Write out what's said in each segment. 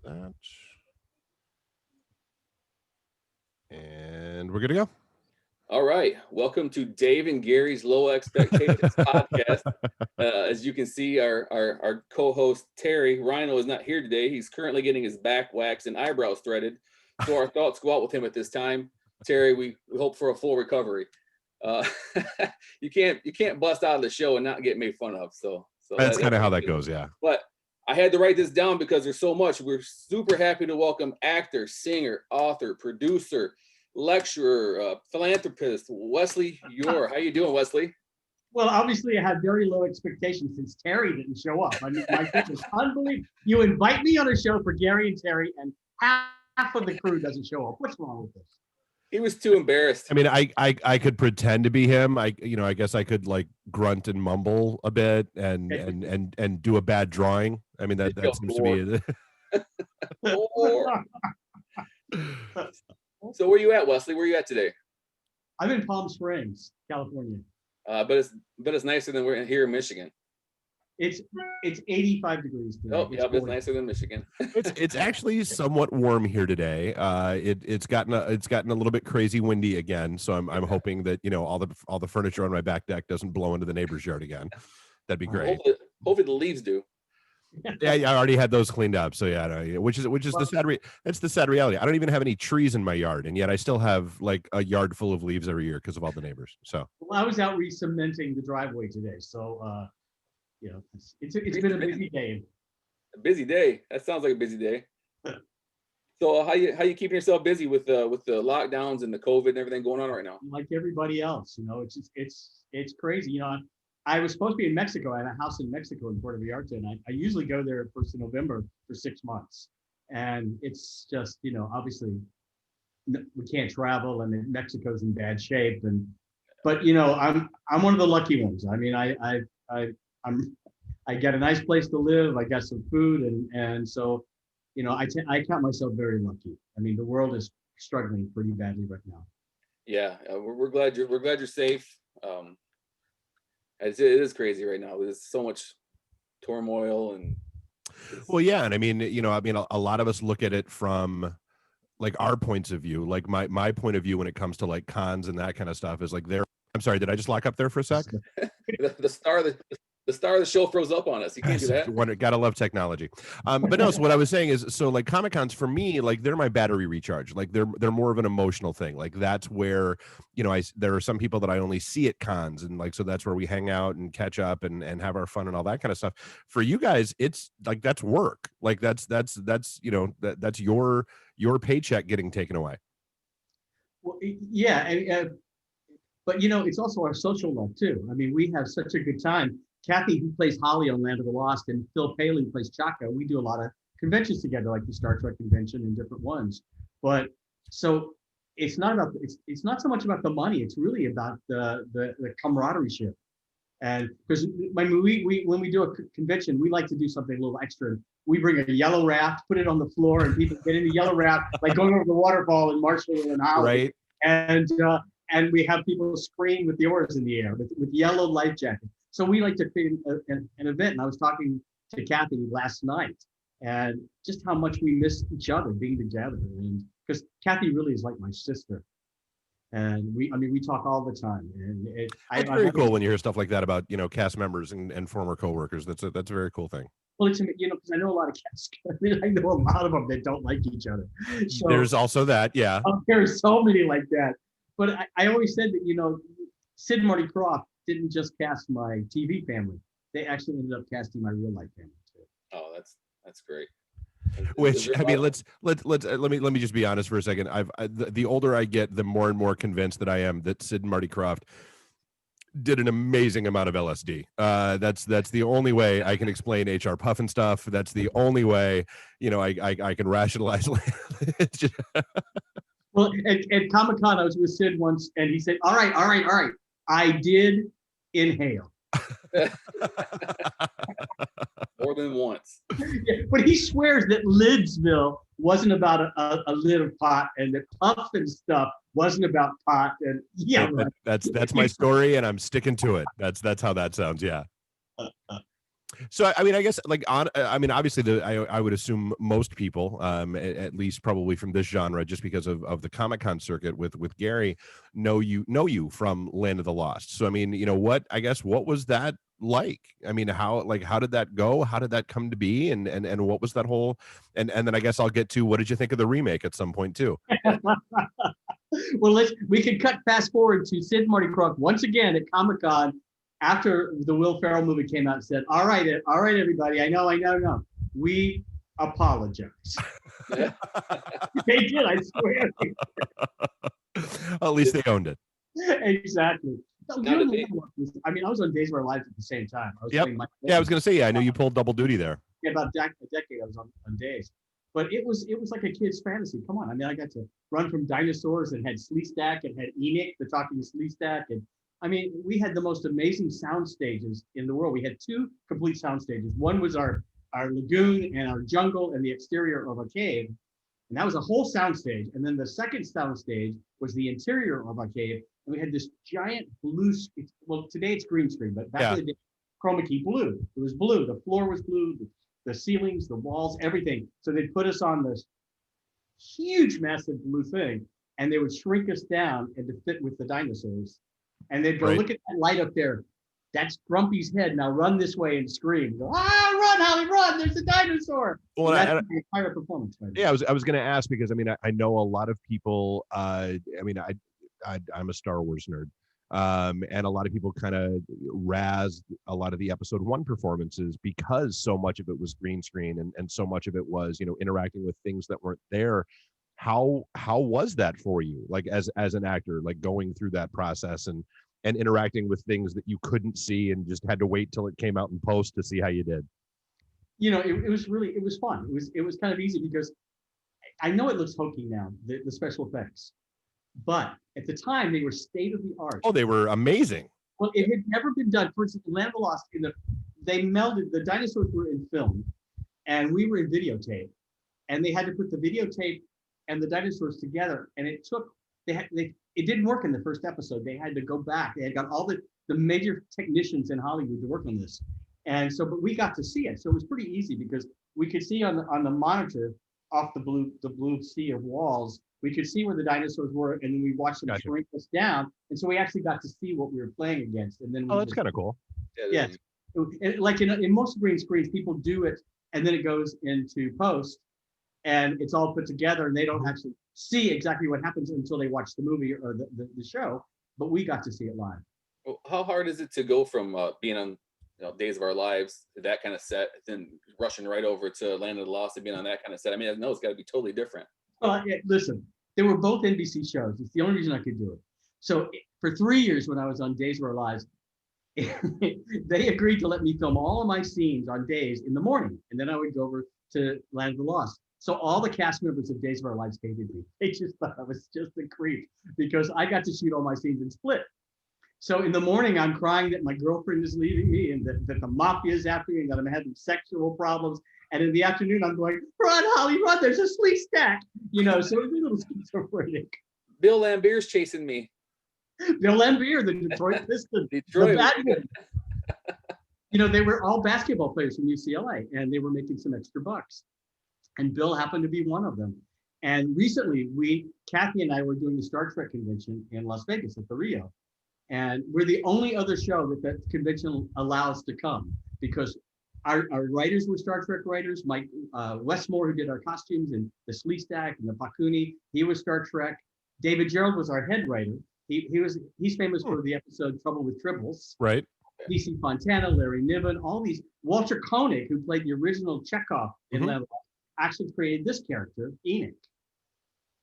that. And we're good to go. All right. Welcome to Dave and Gary's Low Expectations podcast. As you can see, our co-host Terry Rhino is not here today. He's currently getting his back waxed and eyebrows threaded. So our thoughts go out with him at this time. Terry, we hope for a full recovery. You can't bust out of the show and not get made fun of. So that's kind of how that goes, yeah. But I had to write this down because there's so much. We're super happy to welcome actor, singer, author, producer, lecturer, philanthropist, Wesley Yore. How you doing, Wesley? Well, obviously I had very low expectations since Terry didn't show up. I mean, my goodness, unbelievable. You invite me on a show for Gary and Terry and half of the crew doesn't show up. What's wrong with this? He was too embarrassed. I mean, I could pretend to be him. I guess I could like grunt and mumble a bit and do a bad drawing. I mean, that seems to be it. So where you at, Wesley? Where you at today? I'm in Palm Springs, California. But it's nicer than we're here in Michigan. It's 85 degrees today. Oh, yeah, it's nicer than Michigan. It's actually somewhat warm here today. It's gotten a little bit crazy windy again. So I'm hoping that all the furniture on my back deck doesn't blow into the neighbor's yard again. That'd be great. Hopefully the leaves do. Yeah, I already had those cleaned up. So yeah, which is the sad that's the sad reality. I don't even have any trees in my yard, and yet I still have like a yard full of leaves every year because of all the neighbors. So I was out re-cementing the driveway today. So it's been a busy day. A busy day. That sounds like a busy day. So how you keeping yourself busy with the lockdowns and the COVID and everything going on right now? Like everybody else, it's crazy. I was supposed to be in Mexico. I have a house in Mexico in Puerto Vallarta, and I usually go there 1st of November for 6 months. And it's just, obviously we can't travel, and Mexico's in bad shape. But I'm one of the lucky ones. I mean, I got a nice place to live. I got some food, and so, I count myself very lucky. I mean, the world is struggling pretty badly right now. Yeah, we're glad you're safe. It is crazy right now. There's so much turmoil and. Well, yeah, and I mean, a lot of us look at it from like our points of view. Like my point of view when it comes to like cons and that kind of stuff is like I'm sorry, did I just lock up there for a sec? The star of the show froze up on us. You can't do that. Gotta love technology. But no, so what I was saying is, so like Comic Cons for me, like they're my battery recharge. Like they're more of an emotional thing. Like that's where, there are some people that I only see at cons, and like, so that's where we hang out and catch up and have our fun and all that kind of stuff. For you guys, it's like, that's work. Like that's your paycheck getting taken away. Well, yeah. But it's also our social life too. I mean, we have such a good time. Kathy, who plays Holly on Land of the Lost, and Phil Paley, who plays Chaka, we do a lot of conventions together, like the Star Trek convention and different ones. But so it's not so much about the money. It's really about the camaraderie. And because when we do a convention, we like to do something a little extra. We bring a yellow raft, put it on the floor, and people get in the yellow raft, like going over the waterfall in Marshall and Holly. Right. And we have people scream with the oars in the air with yellow life jackets. So we like to create an event. And I was talking to Kathy last night, and just how much we miss each other being together. And because Kathy really is like my sister, and we talk all the time. And it's very cool when you hear stuff like that about cast members and former coworkers. That's a very cool thing. Well, it's because I know a lot of cast. I know a lot of them that don't like each other. So there's also that, yeah. There's so many like that. But I always said that Sid and Marty Krofft didn't just cast my TV family; they actually ended up casting my real life family too. Oh, that's great. Which I mean, let me just be honest for a second. The older I get, the more and more convinced that I am that Sid and Marty Krofft did an amazing amount of LSD. That's the only way I can explain HR Puffin stuff. That's the only way I can rationalize. Well, at Comic-Con, I was with Sid once, and he said, all right. I did inhale. More than once. Yeah, but he swears that Lidsville wasn't about a lid of pot, and that Puffin stuff wasn't about pot. And yeah, that's my story, and I'm sticking to it. That's how that sounds. Yeah. So I mean, I guess like I mean, obviously, I would assume most people, at least probably from this genre, just because of the Comic-Con circuit with Gary, know you from Land of the Lost. So I mean, what was that like? I mean, how did that go? How did that come to be? And what was that whole? And then I guess I'll get to what did you think of the remake at some point too? Well, we can cut fast forward to Sid and Marty Krofft once again at Comic-Con after the Will Ferrell movie came out and said, all right, everybody, I know. We apologize. They did, I swear. At least they owned it. Exactly. No, I mean, I was on Days of Our Lives at the same time. I was playing I was going to say, I knew you pulled double duty there. Yeah, about a decade I was on Days. But it was like a kid's fantasy. Come on. I mean, I got to run from dinosaurs and had Sleestack and had Enoch, the talking Sleestack. And I mean, we had the most amazing sound stages in the world. We had 2 complete sound stages. One was our lagoon and our jungle and the exterior of a cave. And that was a whole sound stage. And then the second sound stage was the interior of a cave. And we had this giant blue, well, today it's green screen, but back in the day, chroma key blue. It was blue. The floor was blue. The ceilings, the walls, everything. So they'd put us on this huge, massive blue thing, and they would shrink us down and to fit with the dinosaurs. And they'd go, look at that light up there. That's Grumpy's head. Now run this way and scream. Go, run, Holly, run. There's a dinosaur. Well, that's the entire performance. Yeah, I was going to ask because, I mean, I know a lot of people, I mean, I'm a Star Wars nerd. And a lot of people kind of razzed a lot of the episode 1 performances because so much of it was green screen and so much of it was, interacting with things that weren't there. How was that for you? Like as an actor, like going through that process and interacting with things that you couldn't see and just had to wait till it came out in post to see how you did. It was fun. It was kind of easy because I know it looks hokey now, the special effects. But at the time, they were state of the art. Oh, they were amazing. Well, it had never been done. For instance, Land of the Lost, they melded, the dinosaurs were in film, and we were in videotape. And they had to put the videotape and the dinosaurs together. And it took, it didn't work in the first episode. They had to go back. They had got all the major technicians in Hollywood to work on this. And so, but we got to see it. So it was pretty easy because we could see on the monitor off the blue sea of walls, we could see where the dinosaurs were, and then we watched them shrink us down. And so we actually got to see what we were playing against. And then that's kind of cool. Yeah. Like in most green screens, people do it, and then it goes into post, and it's all put together, and they don't actually see exactly what happens until they watch the movie or the show. But we got to see it live. Well, how hard is it to go from being on Days of Our Lives, that kind of set, then rushing right over to Land of the Lost and being on that kind of set? I mean, I know it's got to be totally different. Listen, they were both NBC shows. It's the only reason I could do it. So for 3 years when I was on Days of Our Lives, they agreed to let me film all of my scenes on Days in the morning. And then I would go over to Land of the Lost. So all the cast members of Days of Our Lives hated me. They just thought I was just a creep because I got to shoot all my scenes in split. So in the morning, I'm crying that my girlfriend is leaving me and that the mafia is after me and that I'm having sexual problems. And in the afternoon, I'm going, run, Holly, run, there's a Sleestack. So it's a little schizophrenic. Bill Lambert's chasing me. Bill Lambert, the Detroit Pistons. Detroit. They were all basketball players from UCLA, and they were making some extra bucks. And Bill happened to be one of them. And recently, Kathy and I were doing the Star Trek convention in Las Vegas at the Rio. And we're the only other show that convention allows to come because our writers were Star Trek writers. Mike Westmore, who did our costumes, and the Sleestack and the Pakuni, he was Star Trek. David Gerald was our head writer. He's famous for the episode Trouble with Tribbles. Right. PC Fontana, Larry Niven, all these. Walter Koenig, who played the original Chekhov in Level, actually created this character, Enoch.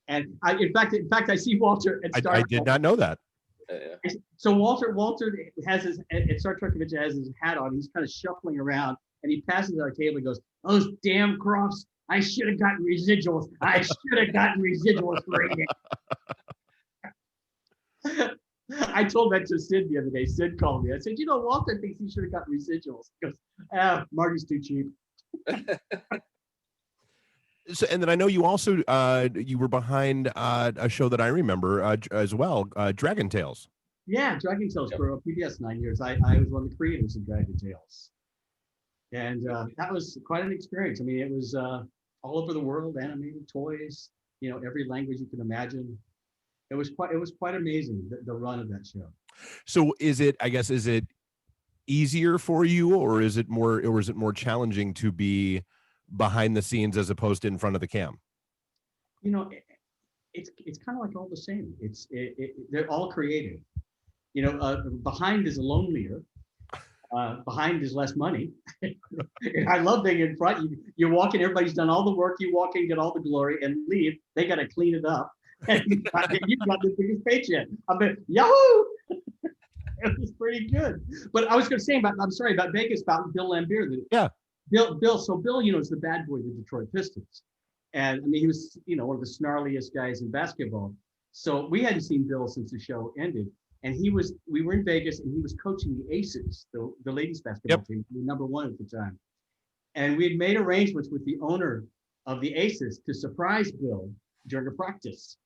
And in fact, I see Walter at Star Trek. I did not know that. So Walter has at Star Trek Convention has his hat on. He's kind of shuffling around, and he passes our table and goes, "Those damn Crofts! I should have gotten residuals. I should have gotten residuals for Enoch." I told that to Sid the other day. Sid called me. I said, Walter thinks he should have got residuals. He goes, Marty's too cheap. So, and then I know you also you were behind a show that I remember as well, Dragon Tales. Yeah, Dragon Tales for PBS 9 years. I was one of the creators of Dragon Tales. And that was quite an experience. I mean, it was all over the world, animated toys, every language you can imagine. It was quite amazing, the run of that show. So is it easier for you, or is it more challenging to be behind the scenes as opposed to in front of the cam? It's kind of like all the same. They're all creative. Behind is lonelier. Behind is less money. I love being in front. You walk in, everybody's done all the work. You walk in, get all the glory, and leave. They got to clean it up. And you've got the biggest paycheck. I mean, yahoo! It was pretty good. But I was going to say about Vegas, about Bill Laimbeer. Yeah. Bill. So Bill, is the bad boy of the Detroit Pistons. And I mean, he was, one of the snarliest guys in basketball. So we hadn't seen Bill since the show ended. And we were in Vegas, and he was coaching the Aces, the ladies basketball team, number one at the time. And we had made arrangements with the owner of the Aces to surprise Bill during a practice.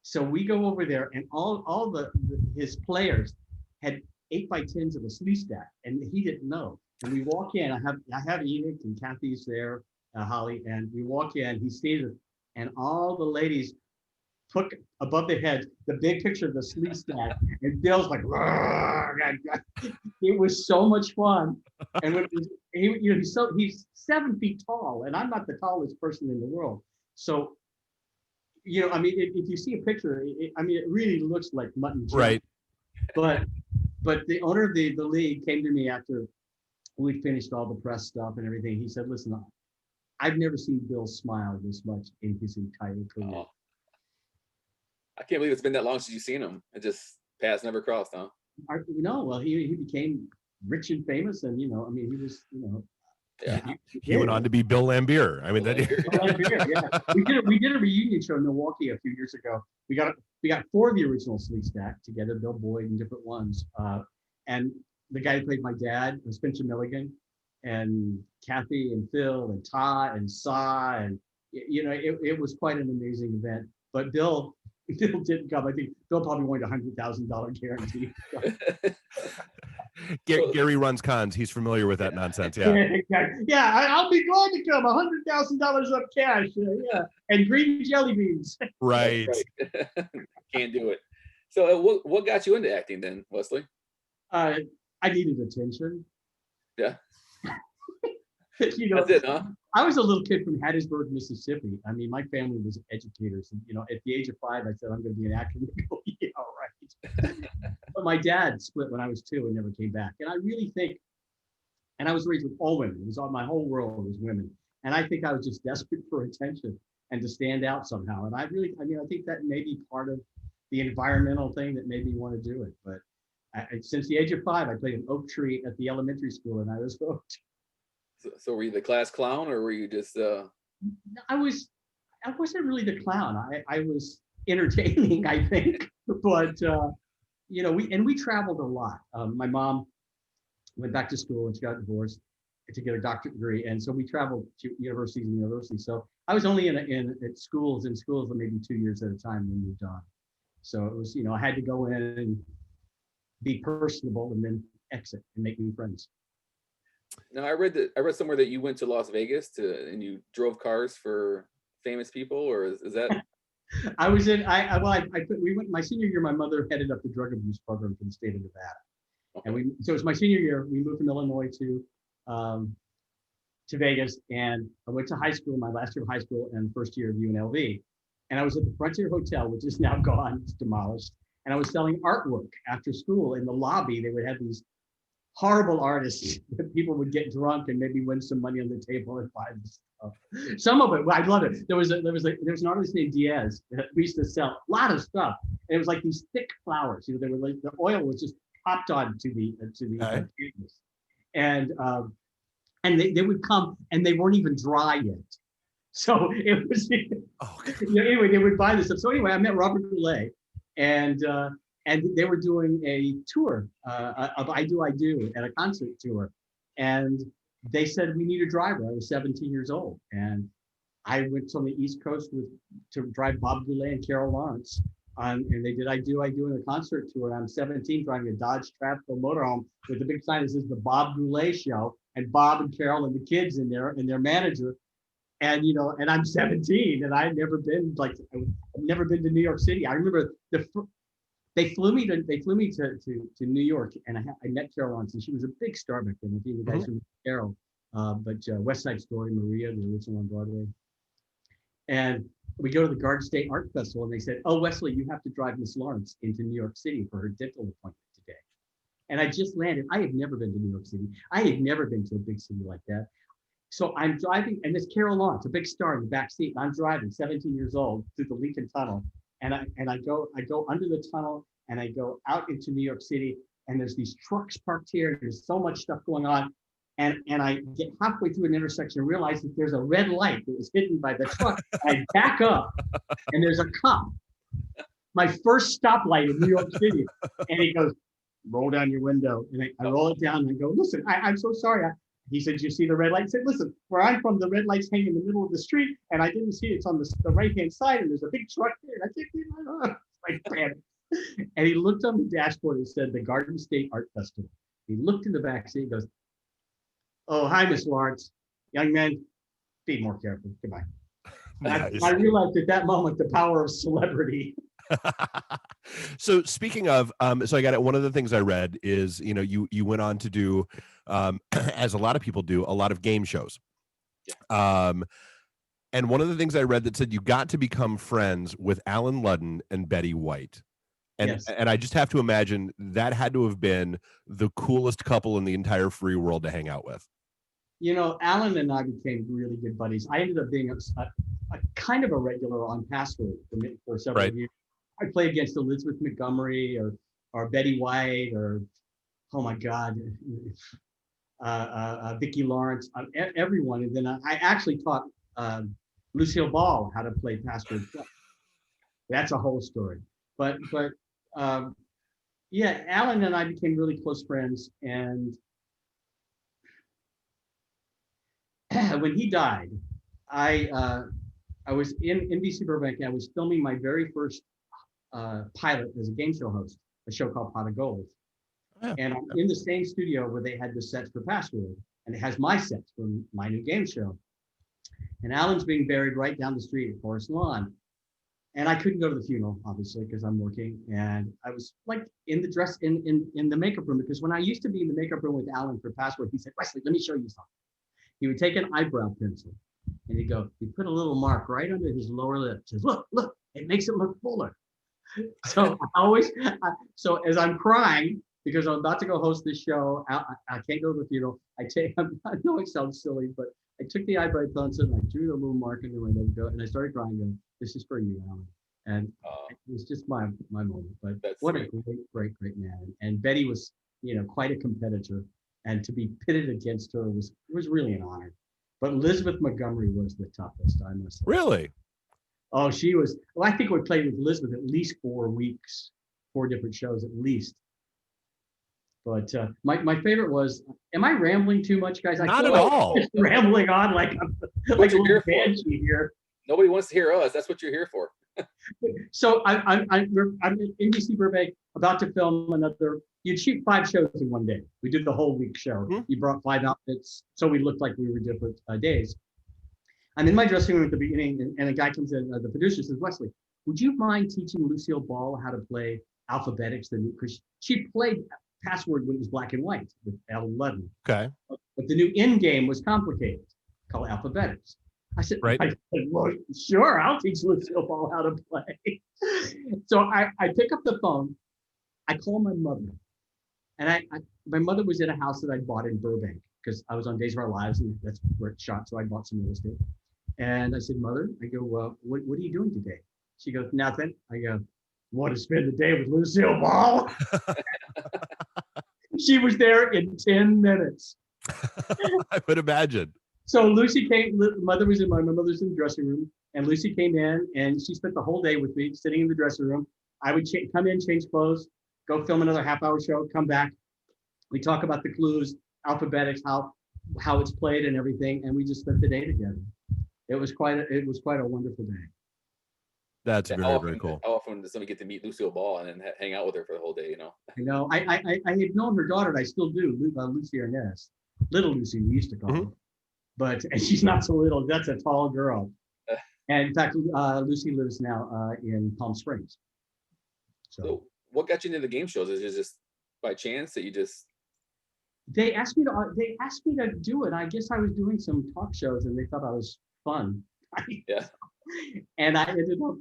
So we go over there, and all his players had 8x10s of a sleeve stack, and he didn't know. And we walk in, I have Enoch and Kathy's there, Holly, and we walk in, he sees it, and all the ladies put above their heads the big picture of the sleeve stack, and Bill's like, it was so much fun. And when he's 7 feet tall, and I'm not the tallest person in the world. So, I mean, if you see a picture, it really looks like mutton chop. Right. But the owner of the league came to me after we finished all the press stuff and everything. He said, listen, I've never seen Bill smile this much in his entire career. Oh. I can't believe it's been that long since you've seen him. It just paths never crossed, huh? No, well, he became rich and famous, and he was, Yeah. He went on to be Bill Laimbeer. I mean, yeah. We did a reunion show in Milwaukee a few years ago. We got 4 of the original sleeve stack together, Bill Boyd and different ones. And the guy who played my dad was Spencer Milligan, and Kathy and Phil and Todd and Sa, and it was quite an amazing event. But Bill didn't come. I think Bill probably wanted $100,000 guarantee. Gary runs cons. He's familiar with that nonsense. Yeah. Yeah, I'll be glad to come. $100,000 up cash. Yeah, and green jelly beans. Right. Can't do it. So, what got you into acting then, Wesley? I needed attention. Yeah. That's it, huh? I was a little kid from Hattiesburg, Mississippi. I mean, my family was educators. And, at the age of 5, I said, I'm going to be an actor. Yeah, all right. But my dad split when I was 2 and never came back. And I really think, and I was raised with all women. It was all, my whole world was women. And I think I was just desperate for attention and to stand out somehow. And I think that may be part of the environmental thing that made me want to do it. But since the age of 5, I played an oak tree at the elementary school, and I was hooked. So were you the class clown, or were you just? I wasn't really the clown. I was entertaining, I think. But we traveled a lot. My mom went back to school and she got divorced to get a doctorate degree, and so we traveled to universities. So I was only at schools for maybe 2 years at a time when we moved on. So it was, I had to go in and be personable and then exit and make new friends. Now I read somewhere that you went to Las Vegas and you drove cars for famous people, or is that? I was in. We went my senior year. My mother headed up the drug abuse program for the state of Nevada, and so it was my senior year. We moved from Illinois to Vegas, and I went to high school, my last year of high school, and first year of UNLV, and I was at the Frontier Hotel, which is now gone, it's demolished, and I was selling artwork after school in the lobby. They would have these horrible artists that people would get drunk and maybe win some money on the table and buy this stuff. Some of it, I love it. There was an artist named Diaz that we used to sell a lot of stuff, and it was like these thick flowers. They were like the oil was just popped on to the canvas, and they would come and they weren't even dry yet. So it was. Anyway, they would buy this stuff. So anyway, I met Robert Goulet, and they were doing a tour of I Do, at a concert tour. And they said, we need a driver. I was 17 years old. And I went on the East Coast to drive Bob Goulet and Carol Lawrence. And they did I Do in a concert tour. And I'm 17 driving a Dodge Stratford motorhome with a big sign that says the Bob Goulet Show. and Bob and Carol and the kids in there and their manager. And, and I'm 17 and I've never been to New York City. I remember they flew me to New York, and I met Carol once, and she was a big star back then. I think the guys from Carol, but West Side Story, Maria, the original on Broadway. And we go to the Garden State Art Festival, and they said, "Oh, Wesley, you have to drive Miss Lawrence into New York City for her dental appointment today." And I just landed. I had never been to New York City. I had never been to a big city like that. So I'm driving, and this Carol Lawrence, a big star in the back seat, and I'm driving, 17 years old, through the Lincoln Tunnel, and I go under the tunnel, and I go out into New York City, and there's these trucks parked here, and there's so much stuff going on, and I get halfway through an intersection and realize that there's a red light that was hidden by the truck. I back up, and there's a cop, my first stoplight in New York City, and he goes, "Roll down your window," and I roll it down, and I go, "Listen, I'm so sorry." He said, "You see the red light?" I said, "Listen, where I'm from, the red light's hanging in the middle of the street, and I didn't see it. It's on the right-hand side, and there's a big truck there, and I can't see it." Like, panic. And he looked on the dashboard and said, "The Garden State Art Festival." He looked in the back seat and goes, "Oh, hi, Miss Lawrence. Young man, be more careful. Goodbye." Nice. I realized at that moment the power of celebrity. So speaking of, so I got it. One of the things I read is, you went on to do, as a lot of people do, a lot of game shows. Yeah. And one of the things I read that said you got to become friends with Alan Ludden and Betty White. And, yes. And I just have to imagine that had to have been the coolest couple in the entire free world to hang out with. Alan and I became really good buddies. I ended up being a kind of a regular on Password for several years. I played against Elizabeth Montgomery or Betty White or, oh my God, Vicki Lawrence, everyone. And then I actually taught Lucille Ball how to play Password. That's a whole story. But yeah, Alan and I became really close friends. And when he died, I was in NBC Burbank, and I was filming my very first pilot as a game show host, a show called Pot of Gold. Oh, and I'm in the same studio where they had the sets for Password, and it has my sets from my new game show. And Alan's being buried right down the street at Forest Lawn. And I couldn't go to the funeral, obviously, because I'm working. And I was like in the makeup room, because when I used to be in the makeup room with Alan for Password, he said, "Wesley, let me show you something." He would take an eyebrow pencil and he'd put a little mark right under his lower lip. Says, look, it makes it look fuller. So so as I'm crying, because I'm about to go host this show, I can't go to the funeral. I know it sounds silly, but I took the eyebrow pencil and I drew the little mark in the window, and I started crying, going, "This is for you, Alan." And it was just my moment. But what sweet. a great man. And Betty was, quite a competitor, and to be pitted against her was really an honor. But Elizabeth Montgomery was the toughest, I must say. Really? Oh, she was. Well, I think we played with Elizabeth at least 4 weeks, 4 different shows at least. But my favorite was, am I rambling too much, guys? Not at all. Just rambling on like a little banshee here. Nobody wants to hear us. That's what you're here for. So I'm in NBC Burbank, about to film another. You'd shoot 5 shows in one day. We did the whole week show. Mm-hmm. You brought 5 outfits, so we looked like we were different days. I'm in my dressing room at the beginning, and a guy comes in. The producer says, "Wesley, would you mind teaching Lucille Ball how to play Alphabetics?" Because she played Password when it was black and white with Alan Ludden. Okay. But the new end game was complicated, called Alphabetics. I said, "Well, sure, I'll teach Lucille Ball how to play." So I pick up the phone, I call my mother, and my mother was in a house that I bought in Burbank, because I was on Days of Our Lives, and that's where it shot, so I bought some real estate. And I said, "Mother," I go, "Well, what are you doing today?" She goes, "Nothing." I go, "Want to spend the day with Lucille Ball?" She was there in 10 minutes. I would imagine. So Lucy came, my mother's in the dressing room, and Lucy came in, and she spent the whole day with me, sitting in the dressing room. I would come in, change clothes, go film another half-hour show, come back. We talk about the clues, Alphabetics, how it's played and everything, and we just spent the day together. It was quite a wonderful day. That's very cool. How often does somebody get to meet Lucille Ball and then hang out with her for the whole day? I know. I had known her daughter, and I still do, Lucy Arnaz. Little Lucy, we used to call Mhm. her. But and she's not so little. That's a tall girl. And in fact, Lucy lives now in Palm Springs. So what got you into the game shows? Is it just by chance that you just They asked me to do it. I guess I was doing some talk shows, and they thought I was fun. yeah. And I ended up,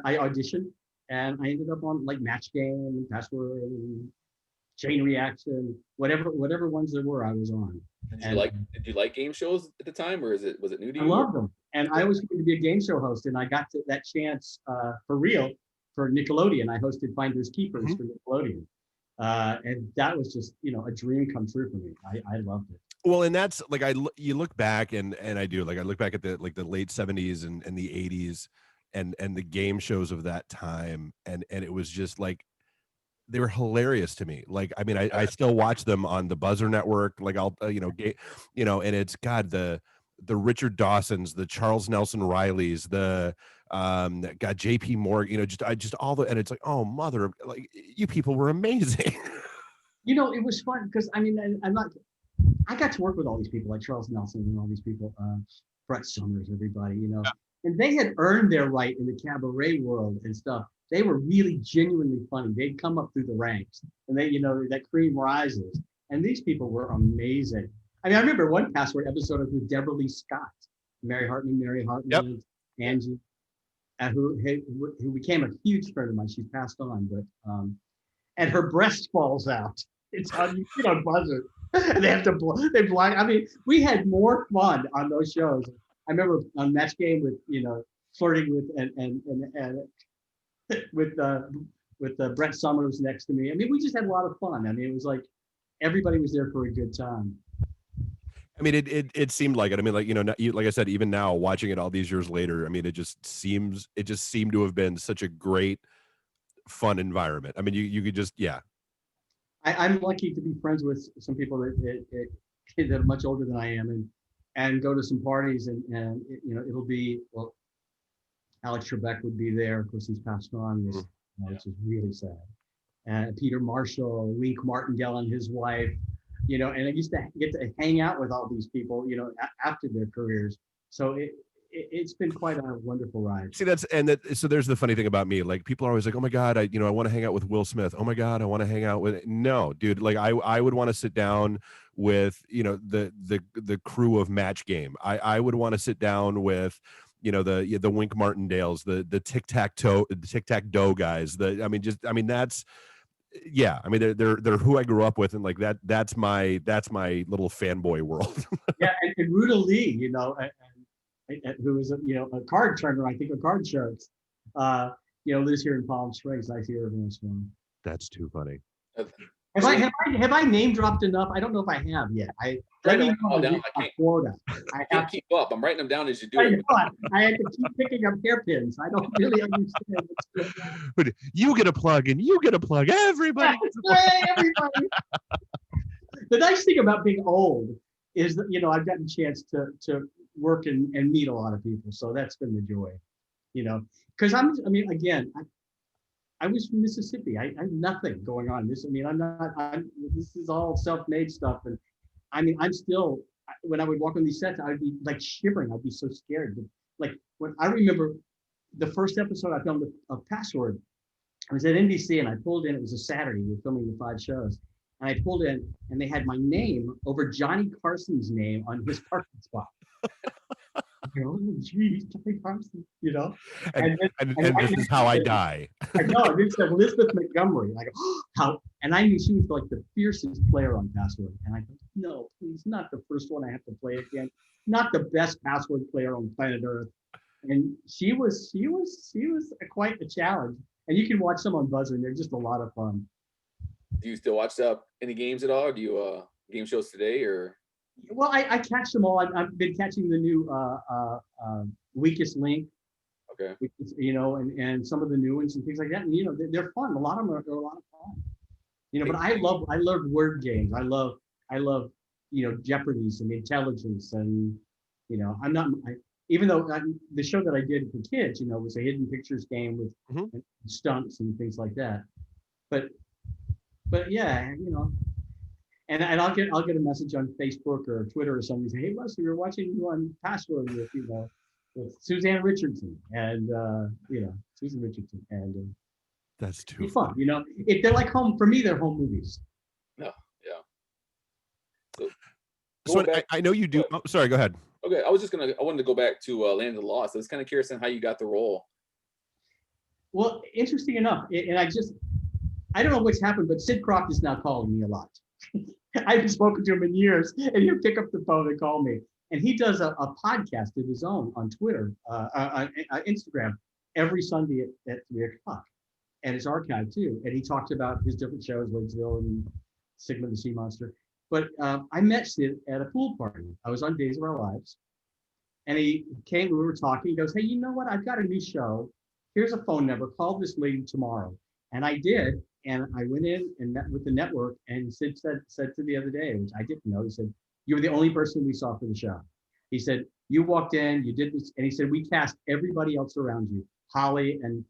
I auditioned, and I ended up on like Match Game, Password, and Chain Reaction, whatever ones there were, I was on. Did you like game shows at the time, or was it new to I you? loved them. And I was going to be a game show host, and I got that chance for real for Nickelodeon. I hosted Finders Keepers for Nickelodeon. And that was just, a dream come true for me. I loved it. Well, and that's like you look back and I do, like I look back at the late 70s and the 80s and the game shows of that time, and it was just like they were hilarious to me. Like, I mean, I still watch them on the Buzzer Network. Like I'll and it's God, the Richard Dawsons, the Charles Nelson Rileys, the got JP Morgan, just all the, and it's like, oh mother, like you people were amazing. It was fun because I got to work with all these people like Charles Nelson and all these people, Brett Summers, everybody, and they had earned their right in the cabaret world and stuff. They were really genuinely funny. They'd come up through the ranks, and that cream rises. And these people were amazing. I mean, I remember one Password episode with Deborah Lee Scott, Mary Hartman, Yep. Angie, who became a huge friend of mine. She's passed on, but and her breast falls out. It's on Buzzer. And they have to they blind. I mean, we had more fun on those shows. I remember on Match Game with flirting with and with Brett Summers next to me. I mean, we just had a lot of fun. I mean, it was like everybody was there for a good time. I mean, it seemed like it. I mean, like, like I said, even now watching it all these years later, I mean, it just seemed to have been such a great, fun environment. I mean, you could just, yeah. I'm lucky to be friends with some people that are much older than I am, and go to some parties, and it'll be, well, Alex Trebek would be there. Of course, he's passed on, which is really sad. And Peter Marshall, Wink Martindale and his wife, and I used to get to hang out with all these people, after their careers. So it's been quite a wonderful ride. See, so there's the funny thing about me. Like, people are always like, oh my God, I want to hang out with Will Smith. Oh my God, I want to hang out with, no, dude, like I would want to sit down with, the crew of Match Game. I would want to sit down with, the Wink Martindales, the tic-tac-toe guys. That's, yeah, I mean, they're who I grew up with, and like that's my little fanboy world. Yeah, and Ruta Lee, who is a card turner, I think, of card sharks, lives here in Palm Springs. I see her every once in a while. That's too funny. Have I name dropped enough? I don't know if I have yet. I can't keep up. I'm writing them down as you do it. I had to keep picking up hairpins. I don't really understand what's going on. But you get a plug, and you get a plug. Everybody gets a plug. Everybody. The nice thing about being old is that I've gotten a chance to work and meet a lot of people, so that's been the joy. Because I was from Mississippi. I have nothing going on. This is all self-made stuff. And I'm still, when I would walk on these sets, I'd be like shivering. I'd be so scared. Like, when I remember the first episode I filmed of Password, I was at NBC, and I pulled in, it was a Saturday, we were filming the 5 shows. And I pulled in, and they had my name over Johnny Carson's name on his parking spot. Oh, geez, Johnny Carson, And this is how I die. I know. And it said Elizabeth Montgomery. And I go, oh, how? And I knew she was like the fiercest player on Password. And I go, no, please, not the first one I have to play again. Not the best Password player on planet Earth. And she was quite a challenge. And you can watch some on Buzzer, and they're just a lot of fun. Do you still watch any games at all? Or do you game shows today, or? Well, I catch them all. I've been catching the new Weakest Link. Okay. And some of the new ones and things like that. And they're fun. A lot of them are a lot of fun. But I love word games. I love Jeopardies and Intelligence, and even though the show that I did for kids, was a hidden pictures game with stunts and things like that. But yeah, And I'll get a message on Facebook or Twitter or something say, hey Wesley, we're watching you on Password with Suzanne Richardson and Susan Richardson, and that's too fun. They're like home for me. They're home movies. No, yeah. So I know you do. Oh, sorry, go ahead. Okay, I wanted to go back to Land of the Lost. I was kind of curious on how you got the role. Well, interesting enough, and I don't know what's happened, but Sid Croft is now calling me a lot. I haven't spoken to him in years, and he'll pick up the phone and call me. And he does a podcast of his own on Twitter, on Instagram, every Sunday at 3:00. And it's archived too. And he talks about his different shows, Lakesville and Sigmund the Sea Monster. But I met Sid at a pool party. I was on Days of Our Lives. And he came, we were talking, he goes, hey, you know what? I've got a new show. Here's a phone number. Call this lady tomorrow. And I did. And I went in and met with the network, and Sid said to me the other day, which I didn't know, he said, you were the only person we saw for the show. He said, you walked in, you did this, and he said, we cast everybody else around you, Holly and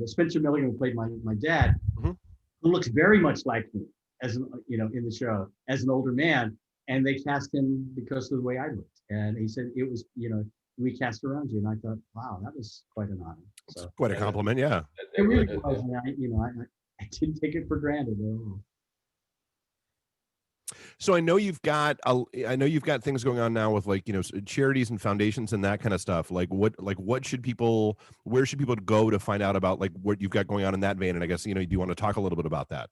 Spencer Milligan, who played my dad, who looks very much like me as in the show as an older man, and they cast him because of the way I looked. And he said it was, we cast around you, and I thought, wow, that was quite an honor. So quite a compliment, yeah. It really was. And I didn't take it for granted at all. So I know you've got things going on now with charities and foundations and that kind of stuff. Where should people go to find out about what you've got going on in that vein? And I guess do you want to talk a little bit about that?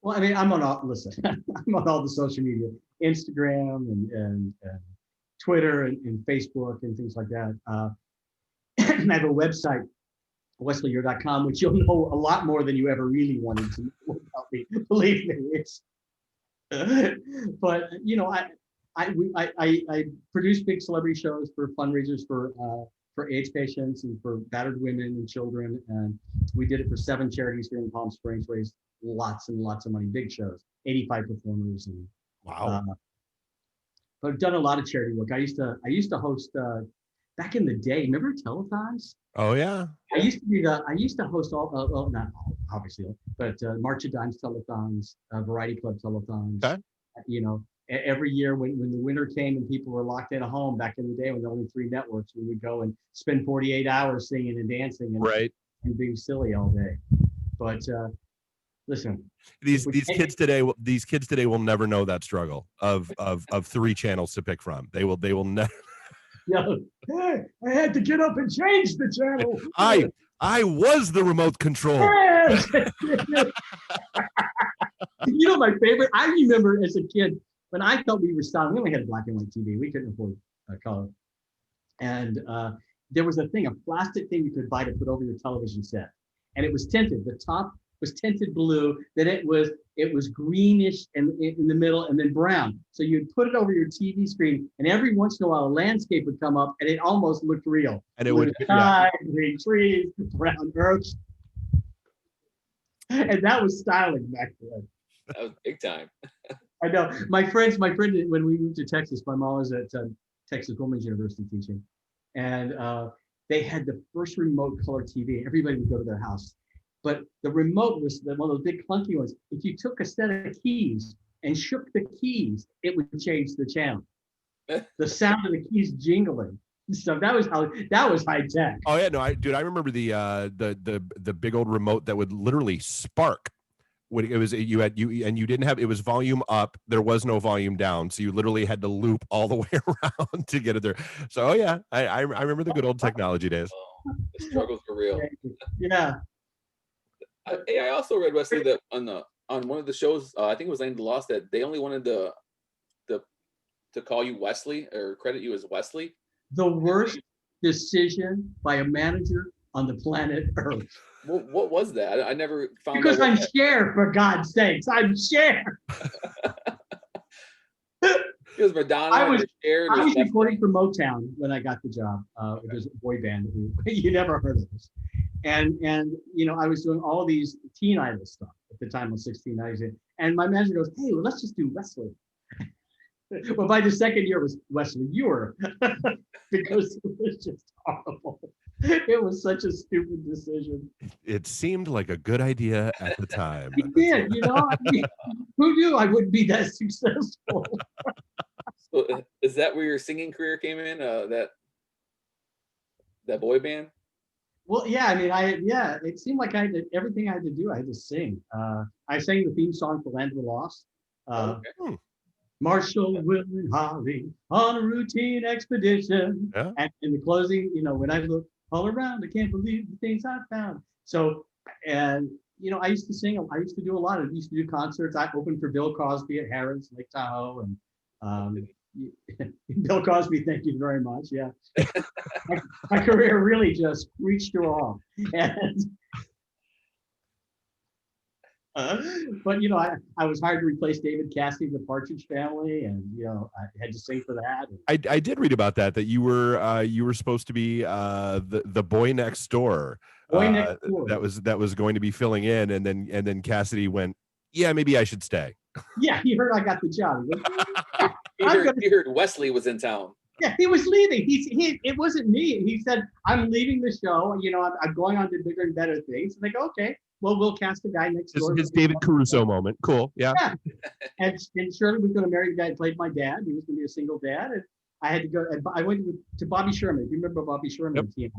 Well, I mean, I'm on all the social media, Instagram and Twitter and Facebook and things like that. I have a website, wesleyure.com, which you'll know a lot more than you ever really wanted to know about me. Believe me, it's. But I produce big celebrity shows for fundraisers for AIDS patients and for battered women and children, and we did it for 7 charities here in Palm Springs, raised lots and lots of money, big shows, 85 performers, and wow. But I've done a lot of charity work. I used to host back in the day. Remember telethons? Oh yeah. I used to host all, well, not all, obviously, but March of Dimes telethons, Variety Club telethons. Okay. Every year when the winter came and people were locked in a home back in the day when there were only 3 networks, we would go and spend 48 hours singing and dancing and being silly all day. But listen, these kids today will never know that struggle of 3 channels to pick from. They will never. I had to get up and change the channel. I was the remote control. Yes. My favorite. I remember as a kid when I thought we were styling. We only had black and white TV. We couldn't afford color. And there was a plastic thing you could buy to put over your television set, and it was tinted. The top was tinted blue. Then it was greenish and in the middle, and then brown. So you'd put it over your TV screen, and every once in a while a landscape would come up, and it almost looked real. And it would sky, green trees, brown earth, and that was styling back then. That was big time. I know. My friend, when we moved to Texas, my mom was at Texas Women's University teaching, and they had the first remote color TV. Everybody would go to their house. But the remote was one of those big clunky ones. If you took a set of keys and shook the keys, it would change the channel. The sound of the keys jingling. So that was high tech. Oh yeah, no, I remember the big old remote that would literally spark. When it was you didn't have, it was volume up. There was no volume down, so you literally had to loop all the way around to get it there. So I remember the good old technology days. Oh, the struggles were real. Yeah. I also read, Wesley, that on one of the shows, I think it was Land of the Lost, that they only wanted to call you Wesley or credit you as Wesley. The worst decision by a manager on the planet Earth. What was that? I never found. Because I'm Cher, for God's sakes, I'm Cher. Because Madonna. I was recording for Motown when I got the job. It was a boy band. You never heard of this. And I was doing all of these teen idol stuff at the time. I was 16, 19, and my manager goes, "Hey, well, let's just do Wesley." Well, by the second year, it was Wesley Ure because it was just horrible. It was such a stupid decision. It seemed like a good idea at the time. It did, Who knew I wouldn't be that successful? So is that where your singing career came in? That boy band? Well, yeah, I mean, it seemed like I did everything I had to do. I had to sing. I sang the theme song for Land of the Lost. Okay. Marshall, Will, and Holly on a routine expedition. Yeah. And in the closing, when I look all around, I can't believe the things I found. So, and I used to sing. I used to do a lot. I used to do concerts. I opened for Bill Cosby at Harris, Lake Tahoe, and Bill Cosby. Thank you very much. Yeah, my career really just reached to all. And but I was hired to replace David Cassidy, the Partridge Family, and I had to sing for that. I did read about that you were supposed to be the boy next door. Boy next door. That was going to be filling in, and then Cassidy went, yeah, maybe I should stay. Yeah, he heard I got the job. He heard Wesley was in town. Yeah, he was leaving. It wasn't me. He said, I'm leaving the show. I'm going on to bigger and better things. And they go, okay, well, we'll cast the guy next door. His David Caruso moment. Cool. Yeah. And Shirley was going to marry the guy who played my dad. He was going to be a single dad. And I had to go. I went to Bobby Sherman. If you remember Bobby Sherman, yep.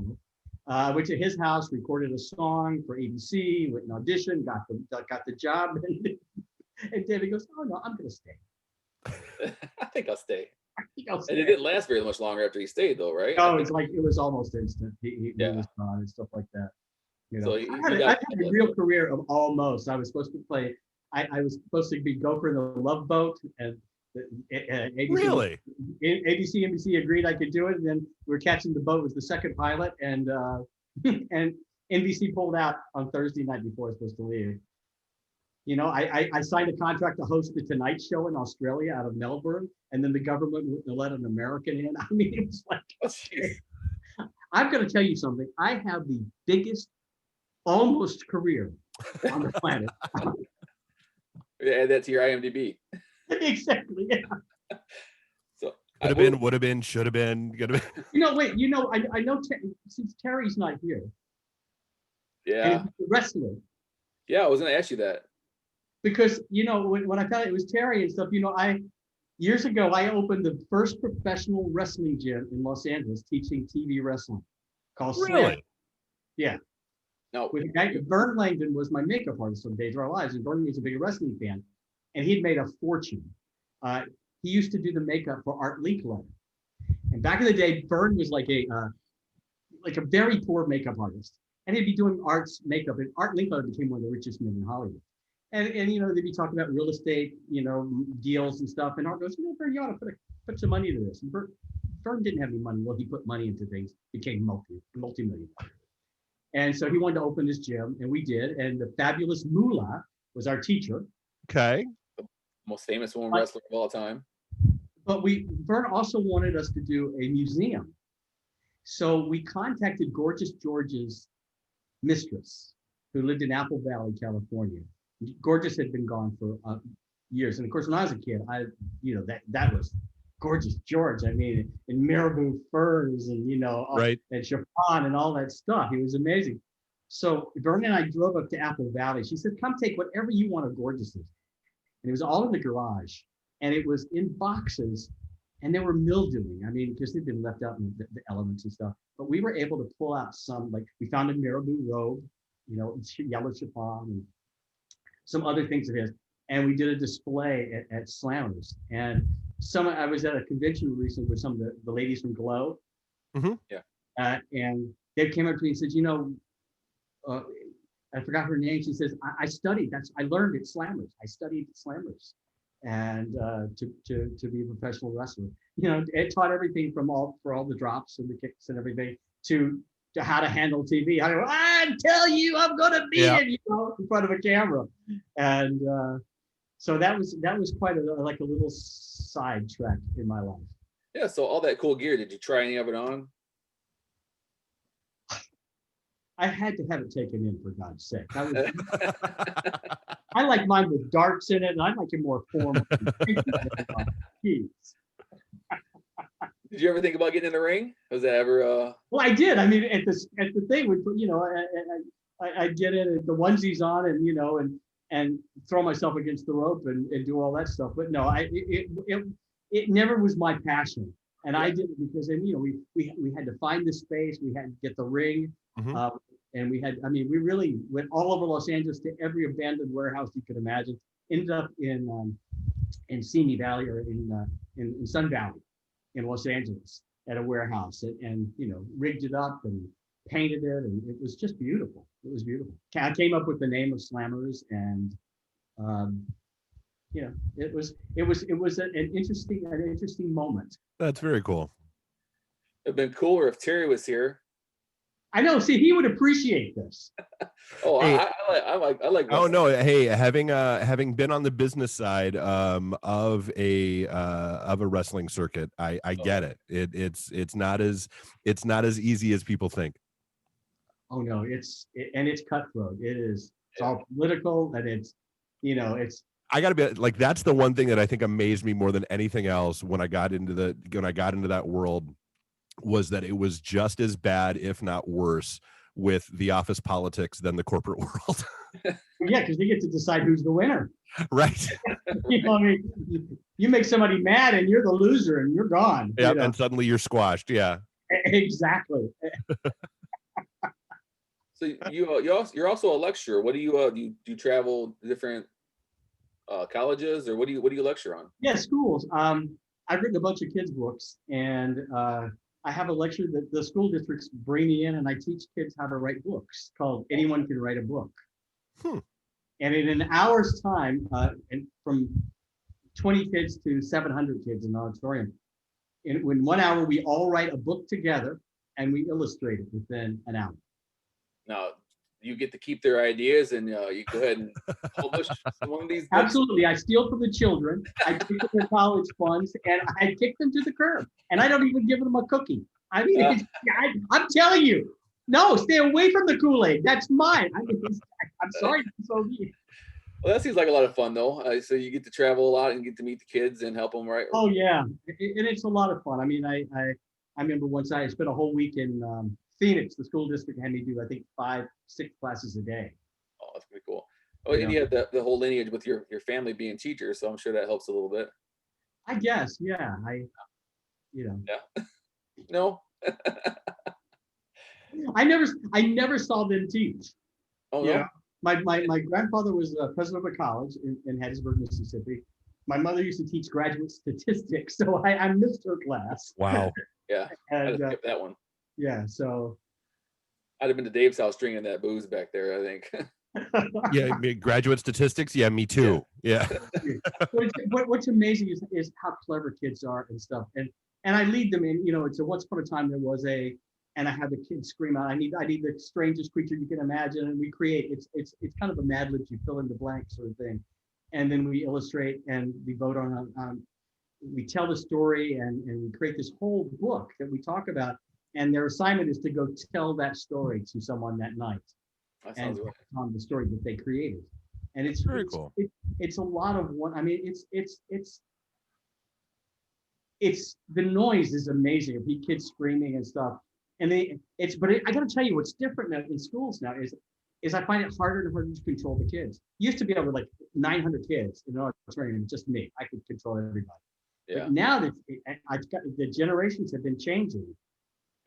I went to his house, recorded a song for ABC, went and auditioned, got the job. And David goes, oh, no, I'm going to stay. I think I'll stay. And it didn't last very much longer after he stayed, though, right? No, it was almost instant. He was gone and stuff like that. So I had a real career of almost. I was supposed to play. I was supposed to be Gopher in the Love Boat, and ABC, really, NBC agreed I could do it. And then we were catching the boat. It was the second pilot, and and NBC pulled out on Thursday night before I was supposed to leave. I signed a contract to host the Tonight Show in Australia out of Melbourne, and then the government wouldn't let an American in. I mean, it was like, okay. I'm going to tell you something. I have the biggest almost career on the planet. Add that to your IMDb. Exactly. Yeah. So would have been, should have been, could have been. Wait. I know since Terry's not here. Yeah. And he's a wrestler. Yeah, I was going to ask you that. Because when I found out it was Terry and stuff, years ago I opened the first professional wrestling gym in Los Angeles, teaching TV wrestling, called Really? Slam. Yeah. No. With a guy, Vern Langdon was my makeup artist on Days of Our Lives, and Vern was a big wrestling fan, and he'd made a fortune. He used to do the makeup for Art Linkletter, and back in the day, Vern was like a very poor makeup artist, and he'd be doing Art's makeup, and Art Linkletter became one of the richest men in Hollywood. And they'd be talking about real estate, deals and stuff. And Art goes, Vern, you ought to put some money into this. And Vern didn't have any money. Well, he put money into things, became multi-millionaire. And so he wanted to open this gym, and we did. And the fabulous Moolah was our teacher. Okay. Most famous woman wrestler of all time. But Vern also wanted us to do a museum. So we contacted Gorgeous George's mistress, who lived in Apple Valley, California. Gorgeous had been gone for years, and of course, when I was a kid, that was Gorgeous George. I mean, in marabou furs and right, and chiffon and all that stuff. He was amazing. So Vern and I drove up to Apple Valley. She said, "Come take whatever you want of Gorgeous's," and it was all in the garage, and it was in boxes, and they were mildewing. I mean, because they'd been left out in the elements and stuff. But we were able to pull out some, like we found a marabou robe, yellow chiffon and some other things of his, and we did a display at Slammers. And I was at a convention recently with some of the ladies from Glow. Mm-hmm. Yeah. And they came up to me and said, I forgot her name. She says, I learned at Slammers. I studied at Slammers, and to be a professional wrestler. It taught everything for all the drops and the kicks and everything to how to handle TV. I tell you, I'm going to be in front of a camera. And so that was quite a little sidetrack in my life. Yeah. So all that cool gear, did you try any of it on? I had to have it taken in, for God's sake. I like mine with darts in it, and I like it more formal. Did you ever think about getting in the ring? Was that ever? Well, I did. I mean, at the thing, we put, I'd get in the onesies on, and and throw myself against the rope and do all that stuff. But no, it never was my passion. And I did it because then, we had to find the space, we had to get the ring. Mhm. And we really went all over Los Angeles to every abandoned warehouse you could imagine. Ended up in Simi Valley or in Sun Valley in Los Angeles at a warehouse and rigged it up and painted it, and it was just beautiful. It was beautiful. I came up with the name of Slammers, and it was an interesting moment. That's very cool. It'd been cooler if Terry was here. I know. See, he would appreciate this. Oh, Hey, I like. Oh no! Hey, having been on the business side of a wrestling circuit, I get it. It's not as easy as people think. Oh no, it's cutthroat. It is. It's all political, and it's. I got to be like, that's the one thing that I think amazed me more than anything else when I got into that world, was that it was just as bad, if not worse, with the office politics than the corporate world. Yeah, because they get to decide who's the winner. Right. You make somebody mad and you're the loser and you're gone. Yeah, and suddenly you're squashed. Yeah. Exactly. So you're also a lecturer. What do you travel to different colleges, or what do you lecture on? Yeah, schools. I've written a bunch of kids' books, and I have a lecture that the school districts bring me in, and I teach kids how to write books called "Anyone Can Write a Book." And in an hour's time, and from 20 kids to 700 kids in the auditorium, in 1 hour, we all write a book together, and we illustrate it within an hour. Now, you get to keep their ideas, and you go ahead and publish one of these books. Absolutely. I steal from the children. I take their college funds, and I kick them to the curb. And I don't even give them a cookie. I mean, I'm telling you, no, stay away from the Kool-Aid. That's mine. I'm sorry. Well, that seems like a lot of fun, though. So you get to travel a lot and get to meet the kids and help them write. Oh, yeah. And it's a lot of fun. I mean, I remember once I spent a whole week in Phoenix. The school district had me do, I think, 5-6 classes a day. Oh, that's pretty cool. Oh, and you have the whole lineage with your family being teachers, so I'm sure that helps a little bit. I guess, yeah. Yeah. No. I never saw them teach. Oh no. Yeah. My grandfather was president of a college in Hattiesburg, Mississippi. My mother used to teach graduate statistics, so I missed her class. Wow. Yeah. And, I'd have skipped that one. Yeah, so I'd have been to Dave's house drinking that booze back there, I think. Yeah, graduate statistics. Yeah, me too. Yeah. What's amazing is how clever kids are and stuff. And I lead them in, it's a once upon a time there was and I have the kids scream out, I need the strangest creature you can imagine, and we create. It's kind of a Mad Libs, you fill in the blanks sort of thing, and then we illustrate and we vote on. We tell the story and we create this whole book that we talk about. And their assignment is to go tell that story to someone that night, and on the story that they created. And it's very cool. It's a lot of one. I mean, it's the noise is amazing. Of kids screaming and stuff. And I got to tell you, what's different now in schools now is I find it harder and harder to control the kids. Used to be able to, like, 900 kids in an auditorium, just me. I could control everybody. Yeah. But now that the generations have been changing,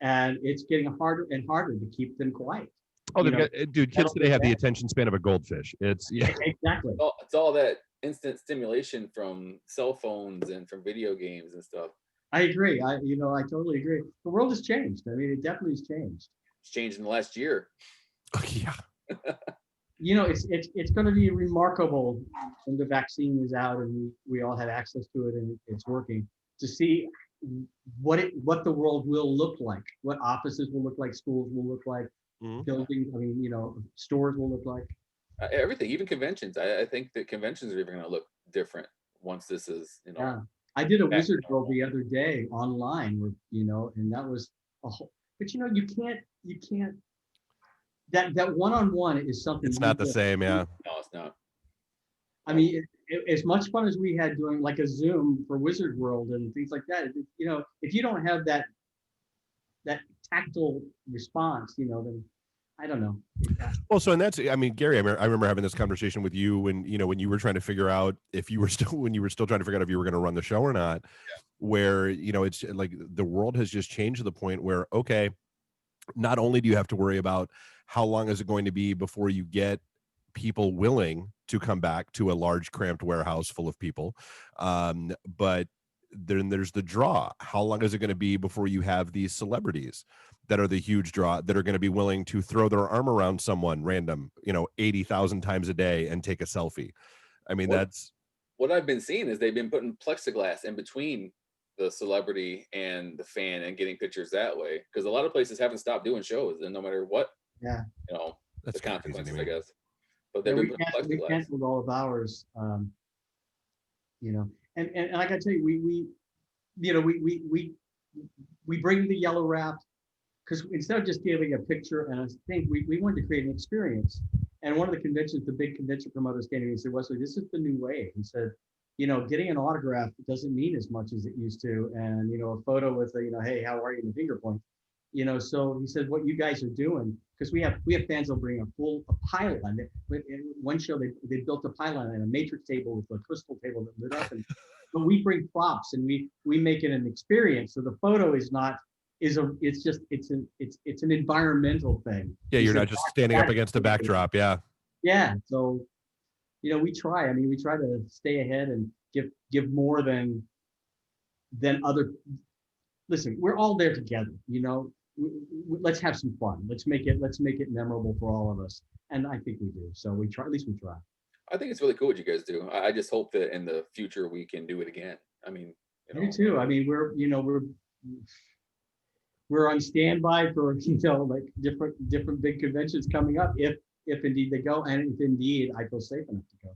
and it's getting harder and harder to keep them quiet. Oh, dude, kids today have the attention span of a goldfish. Exactly. It's all that instant stimulation from cell phones and from video games and stuff. I agree. I totally agree. The world has changed. I mean, it definitely has changed. It's changed in the last year. Oh, yeah. It's going to be remarkable when the vaccine is out and we all have access to it and it's working, to see what the world will look like, what offices will look like, schools will look like, buildings, stores will look like. Everything, even conventions. I think that conventions are even going to look different once this is, Yeah. I did a Wizard World the other day online where, and that was a whole, but you can't, that one-on-one is something. It's not the same. Yeah. No, it's not. I mean, as much fun as we had doing like a Zoom for Wizard World and things like that, if you don't have that tactile response, then I don't know. Well, so, and that's, I mean, Gary, I remember having this conversation with you when, when you were trying to figure out if you were still, when you were still trying to figure out if you were going to run the show or not, where, it's like the world has just changed to the point where, okay, not only do you have to worry about how long is it going to be before you get people willing to come back to a large cramped warehouse full of people, but then there's the draw. How long is it going to be before you have these celebrities that are the huge draw that are going to be willing to throw their arm around someone random, 80,000 times a day and take a selfie? I mean, that's what I've been seeing is they've been putting plexiglass in between the celebrity and the fan and getting pictures that way, because a lot of places haven't stopped doing shows, and no matter what, that's the consequences, I crazy, guess. But they've been putting we plexiglass. canceled all of ours. And I got to tell you, we bring the yellow wrap because instead of just giving a picture and a thing, we wanted to create an experience. And one of the conventions, the big convention promoters came to me and said, Wesley, this is the new way. He said, getting an autograph doesn't mean as much as it used to. And, a photo with a, hey, how are you, and the finger point. So he said, what you guys are doing, because we have fans that'll bring a pylon. In one show, they built a pylon and a matrix table with a crystal table that lit up. But we bring props and we make it an experience. So the photo is not, it's an environmental thing. Yeah, you're not just standing up against a backdrop. Yeah. Yeah. So, we try. I mean, we try to stay ahead and give more than other. Listen, we're all there together. Let's have some fun. Let's make it memorable for all of us. And I think we do. So we try. At least we try. I think it's really cool what you guys do. I just hope that in the future we can do it again. I mean, Me too. I mean, we're on standby for like different big conventions coming up if indeed they go, and if indeed I feel safe enough to go.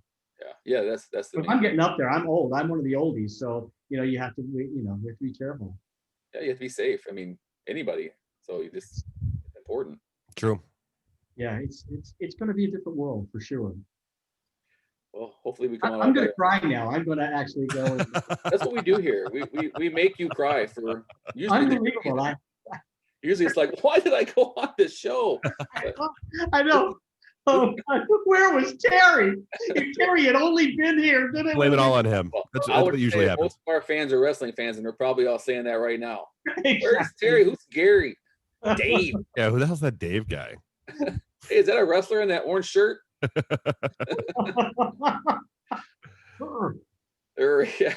Yeah, that's the. But I'm getting up there. I'm old. I'm one of the oldies, so you have to we have to be careful. Yeah, you have to be safe. I mean, anybody. So it's important. True. Yeah, it's going to be a different world for sure. Well, hopefully we come out. I'm going to cry now. I'm going to actually go. That's what we do here. We make you cry for usually. Unbelievable. Usually it's like, why did I go on this show? I know. Oh, God. Where was Terry? If Terry had only been here, then blame it all on him. That's what usually happens. Most of our fans are wrestling fans, and they're probably all saying that right now. Exactly. Where's Terry? Who's Gary? Dave. Yeah, who the hell's that Dave guy? Hey, is that a wrestler in that orange shirt? Yeah.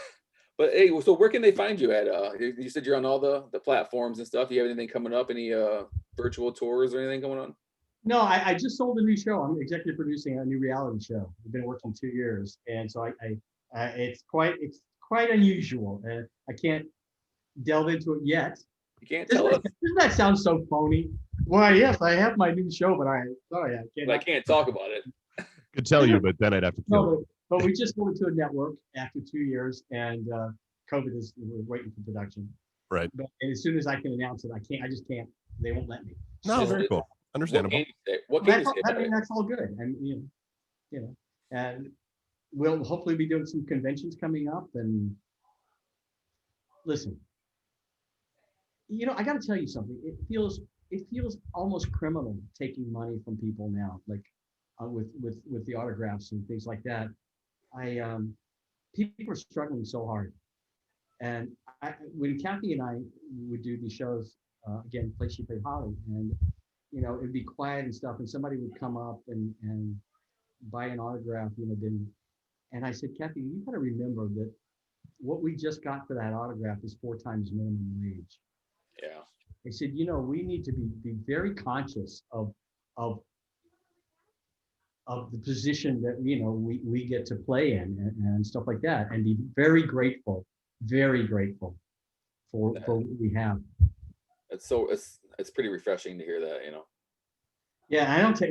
But hey, so where can they find you at? You said you're on all the platforms and stuff. Do you have anything coming up? Any virtual tours or anything going on? No, I just sold a new show. I'm executive producing a new reality show. We've been working 2 years, and so it's quite unusual, and I can't delve into it yet. You can't tell us. Doesn't that sound so phony? Well, yes, I have my new show, but I can't talk about it. Could tell you, but then I'd have to kill it. But we just sold it to a network after 2 years, and we're waiting for production. Right. But as soon as I can announce it, I just can't. They won't let me. No, very cool. Understandable. What can you say? I mean, that's all good, and and we'll hopefully be doing some conventions coming up. And listen, I got to tell you something. It feels almost criminal taking money from people now, like with the autographs and things like that. People are struggling so hard, and when Kathy and I would do these shows again, She Played Holly, and it'd be quiet and stuff, and somebody would come up and buy an autograph, and I said, Kathy, you got to remember that what we just got for that autograph is 4 times minimum wage. Yeah. I said, we need to be very conscious of the position that we get to play in and stuff like that, and be very grateful for what we have. It's pretty refreshing to hear that, Yeah, I don't take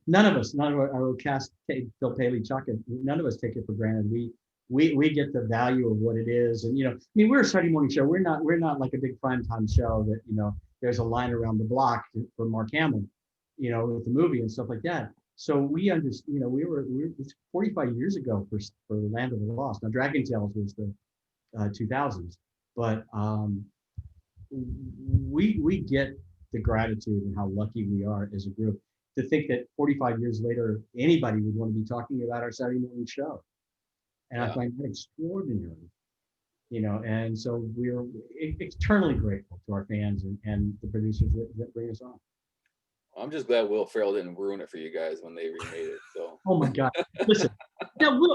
none of our cast, Phil Paley, Chuck, none of us take it for granted. We get the value of what it is, and we're a Sunday morning show. We're not like a big primetime show that there's a line around the block for Mark Hamill, with the movie and stuff like that. So we understand. It's 45 years ago for Land of the Lost. Now Dragon Tales was the 2000s, but we get the gratitude and how lucky we are as a group to think that 45 years later, anybody would want to be talking about our Saturday morning show. And I find that extraordinary, and so we're eternally grateful to our fans and the producers that bring us on. I'm just glad Will Ferrell didn't ruin it for you guys when they remade it. So. Oh my God! Listen,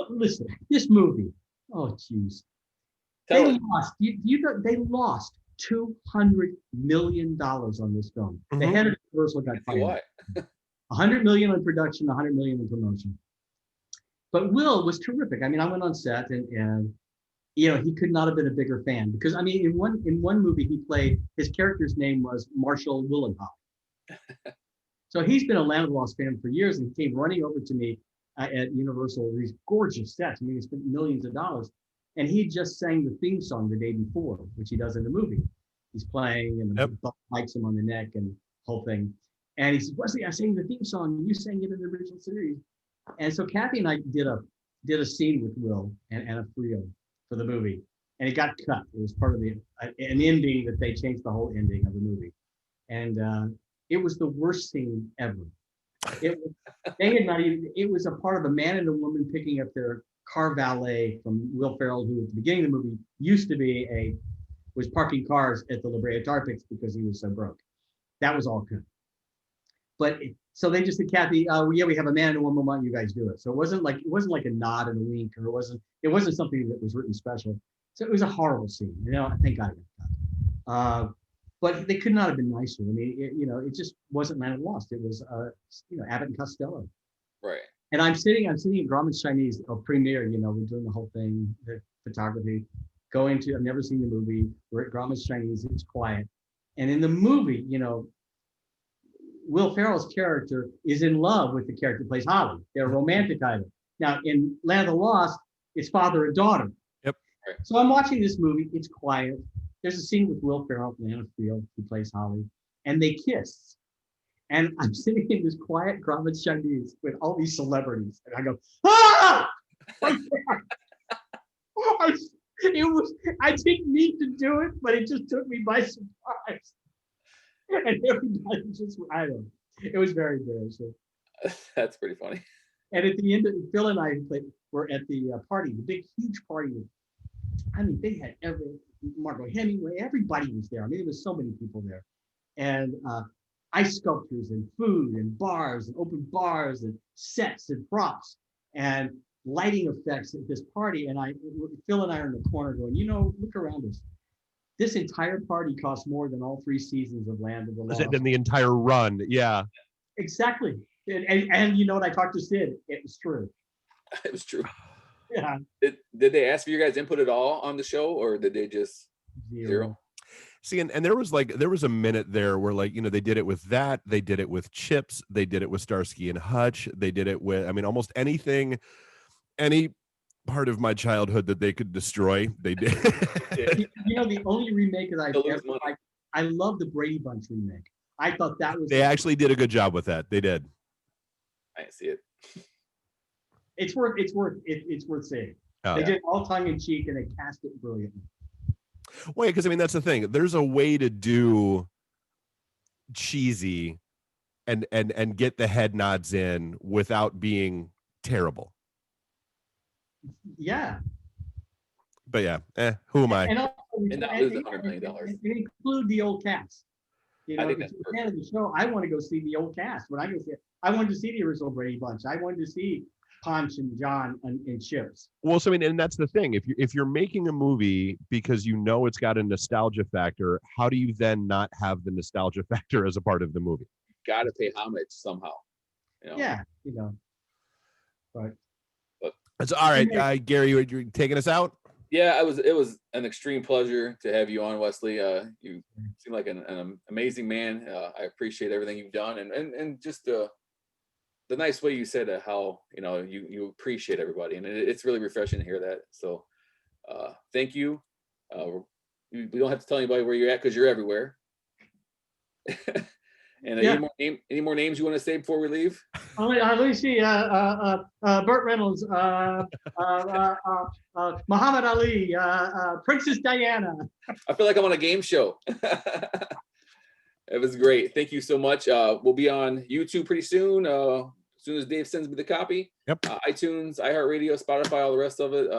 listen. This movie. Oh jeez. They lost. You know they lost $200 million on this film. Mm-hmm. The head of Universal got fired. $100 million on production, $100 million in promotion. But Will was terrific. I mean, I went on set and he could not have been a bigger fan because I mean, in one movie he played, his character's name was Marshall Willenhall. So he's been a Land of the Lost fan for years, and he came running over to me at Universal, these gorgeous sets. I mean, he spent millions of dollars, and he just sang the theme song the day before, which he does in the movie. He's playing, and the buck bites him on the neck, and the whole thing. And he says, "Wesley, I sang the theme song, and you sang it in the original series." And so Kathy and I did a scene with Will and Anna Frio for the movie, and it got cut. It was part of an ending that they changed the whole ending of the movie, and it was the worst scene ever. It was a part of a man and a woman picking up their car valet from Will Ferrell, who at the beginning of the movie was parking cars at the La Brea Tar Pits because he was so broke. That was all cut. But so they just said, Kathy, we have a man and a woman. Why don't you guys do it? So it wasn't like a nod and a wink, or it wasn't something that was written special. So it was a horrible scene. Thank God it got cut. But they could not have been nicer. I mean, it just wasn't Land of the Lost. It was, Abbott and Costello. Right. And I'm sitting at Grauman's Chinese premiere. We're doing the whole thing, the photography. I've never seen the movie. We're at Grauman's Chinese. It's quiet, and in the movie, Will Ferrell's character is in love with the character who plays Holly. They're romantic item. Now in Land of the Lost, it's father and daughter. Yep. Right. So I'm watching this movie. It's quiet. There's a scene with Will Ferrell and Anna Frio, who plays Holly, and they kiss. And I'm sitting in this quiet Grauman's Chinese with all these celebrities, and I go, ah! I didn't mean to do it, but it just took me by surprise. And everybody it was very embarrassing. That's pretty funny. And at the end, Phil and I were at the party, the big, huge party. They had Margot Hemingway, everybody was there. There was so many people there. And ice sculptures and food and bars and open bars and sets and props and lighting effects at this party. And Phil and I are in the corner going, look around us. This entire party cost more than all 3 seasons of Land of the Lost. Than the entire run, yeah. Exactly. And you know what, I talked to Sid. It was true. It was true. Yeah. Did they ask for your guys' input at all on the show, or did they just zero? See, and there was a minute there where they did it with that, they did it with Chips, they did it with Starsky and Hutch, they did it with almost anything, any part of my childhood that they could destroy, they did. The only remake that I've ever liked, I love the Brady Bunch remake. I thought that was. They actually did a good job with that. They did. I didn't see it. It's worth seeing. They did all tongue in cheek, and they cast it brilliantly. Well, because that's the thing. There's a way to do cheesy, and get the head nods in without being terrible. Yeah. But yeah, who am I? And that was $100 million. And include the old cast. I think that's at the end of the show, I want to go see the old cast. When I go see it, I wanted to see the original Brady Bunch. I wanted to see Ponch and John and Chips. Well, so and that's the thing. If you're making a movie because it's got a nostalgia factor, how do you then not have the nostalgia factor as a part of the movie? Got to pay homage somehow. Yeah, But that's all right, Gary. You're taking us out. Yeah, it was an extreme pleasure to have you on, Wesley. You seem like an amazing man. I appreciate everything you've done, and just the nice way you said how you appreciate everybody, and it's really refreshing to hear that. So thank you. We don't have to tell anybody where you're at because you're everywhere. And any more names you want to say before we leave? Let me see. Burt Reynolds, Muhammad Ali, Princess Diana. I feel like I'm on a game show. It was great. Thank you so much. We'll be on YouTube pretty soon. As soon as Dave sends me the copy. Yep. iTunes, iHeartRadio, Spotify, all the rest of it.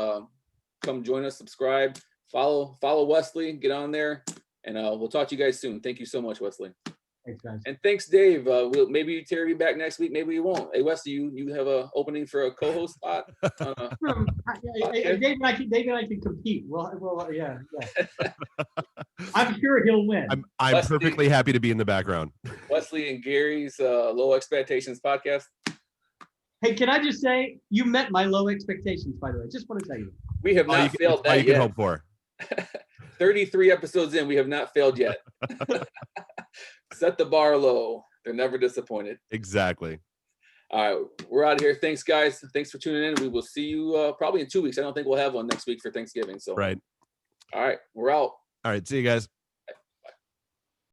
Come join us, subscribe, follow Wesley, get on there, and we'll talk to you guys soon. Thank you so much, Wesley. Thanks, guys. And thanks, Dave. Maybe Terry be back next week. Maybe we won't. Hey, Wesley, you have a opening for a co-host spot? Dave and I can compete. Well, yeah. I'm sure he'll win. I'm Wesley, perfectly happy to be in the background. Wesley and Gary's Low Expectations podcast. Hey, can I just say, you met my low expectations, by the way. Just want to tell you. We have not failed that all you can yet. hope for. 33 episodes in, we have not failed yet. Set the bar low. They're never disappointed. Exactly. All right, we're out of here. Thanks, guys. Thanks for tuning in. We will see you probably in 2 weeks. I don't think we'll have one next week for Thanksgiving. So, right. All right, we're out. All right. See you guys.